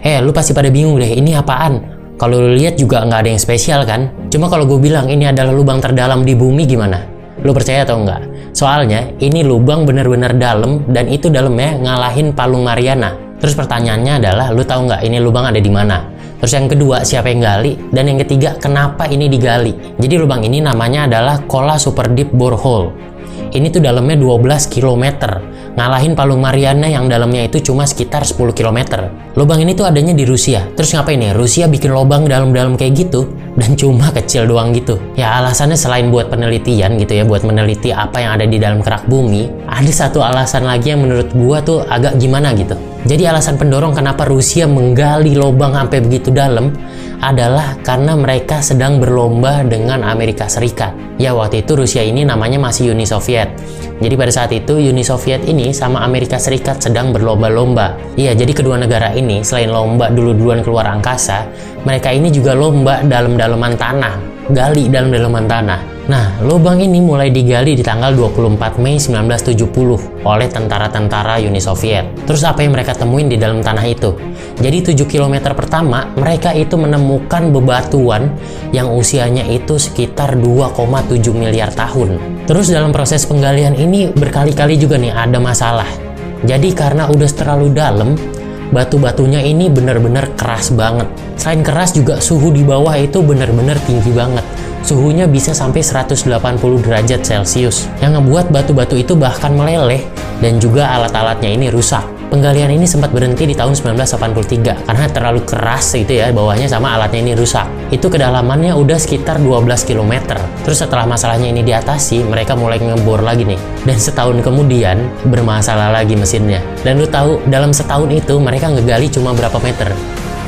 Lu pasti pada bingung deh, ini apaan? Kalau lu lihat juga nggak ada yang spesial kan? Cuma kalau gue bilang ini adalah lubang terdalam di bumi gimana? Lu percaya atau enggak? Soalnya ini lubang bener-bener dalam dan itu dalamnya ngalahin Palung Mariana. Terus pertanyaannya adalah, lu tahu nggak ini lubang ada di mana? Terus yang kedua, siapa yang gali? Dan yang ketiga, kenapa ini digali? Jadi lubang ini namanya adalah Kola Super Deep Borehole. Ini tuh dalamnya 12 km, ngalahin Palung Mariana yang dalamnya itu cuma sekitar 10 km. Lubang ini tuh adanya di Rusia. Terus ngapain nih? Rusia bikin lubang dalam-dalam kayak gitu dan cuma kecil doang gitu. Ya alasannya selain buat penelitian gitu ya, buat meneliti apa yang ada di dalam kerak bumi, ada satu alasan lagi yang menurut gua tuh agak gimana gitu. Jadi alasan pendorong kenapa Rusia menggali lubang sampai begitu dalam adalah karena mereka sedang berlomba dengan Amerika Serikat. Ya waktu itu Rusia ini namanya masih Uni Soviet. Jadi pada saat itu Uni Soviet ini sama Amerika Serikat sedang berlomba-lomba. Iya, jadi kedua negara ini selain lomba dulu-duluan keluar angkasa, mereka ini juga lomba dalam-dalaman tanah, gali dalam-dalaman tanah. Nah, lubang ini mulai digali di tanggal 24 Mei 1970 oleh tentara-tentara Uni Soviet. Terus apa yang mereka temuin di dalam tanah itu? Jadi 7 km pertama, mereka itu menemukan bebatuan yang usianya itu sekitar 2,7 miliar tahun. Terus dalam proses penggalian ini berkali-kali juga nih ada masalah. Jadi karena udah terlalu dalam, batu-batunya ini benar-benar keras banget. Selain keras juga suhu di bawah itu benar-benar tinggi banget. Suhunya bisa sampai 180 derajat Celcius yang ngebuat batu-batu itu bahkan meleleh dan juga alat-alatnya ini rusak. Penggalian ini sempat berhenti di tahun 1983 karena terlalu keras gitu ya bawahnya sama alatnya ini rusak. Itu kedalamannya udah sekitar 12 km. Terus setelah masalahnya ini diatasi, mereka mulai ngebor lagi nih. Dan setahun kemudian bermasalah lagi mesinnya. Dan lu tahu dalam setahun itu mereka ngegali cuma berapa meter?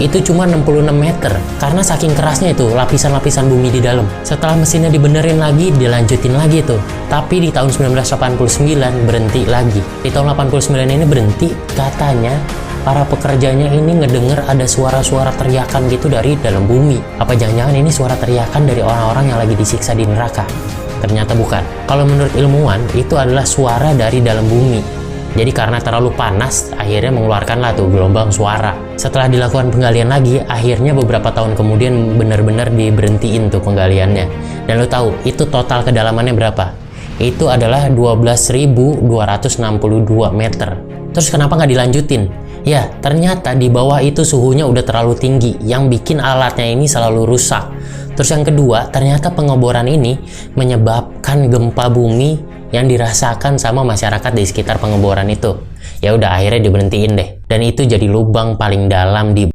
Itu cuma 66 meter karena saking kerasnya itu lapisan-lapisan bumi di dalam. Setelah mesinnya dibenerin lagi, dilanjutin lagi tuh. Tapi di tahun 1989 berhenti lagi. Di tahun 89 ini berhenti, katanya para pekerjanya ini ngedenger ada suara-suara teriakan gitu dari dalam bumi. Apa jangan-jangan ini suara teriakan dari orang-orang yang lagi disiksa di neraka? Ternyata bukan. Kalau menurut ilmuwan, itu adalah suara dari dalam bumi. Jadi karena terlalu panas, akhirnya mengeluarkanlah tuh gelombang suara. Setelah dilakukan penggalian lagi, akhirnya beberapa tahun kemudian benar-benar diberhentiin tuh penggaliannya. Dan lo tahu, itu total kedalamannya berapa? Itu adalah 12.262 meter. Terus kenapa nggak dilanjutin? Ya, ternyata di bawah itu suhunya udah terlalu tinggi, yang bikin alatnya ini selalu rusak. Terus yang kedua, ternyata pengeboran ini menyebabkan gempa bumi yang dirasakan sama masyarakat di sekitar pengeboran itu. Ya udah akhirnya diberhentiin deh. Dan itu jadi lubang paling dalam di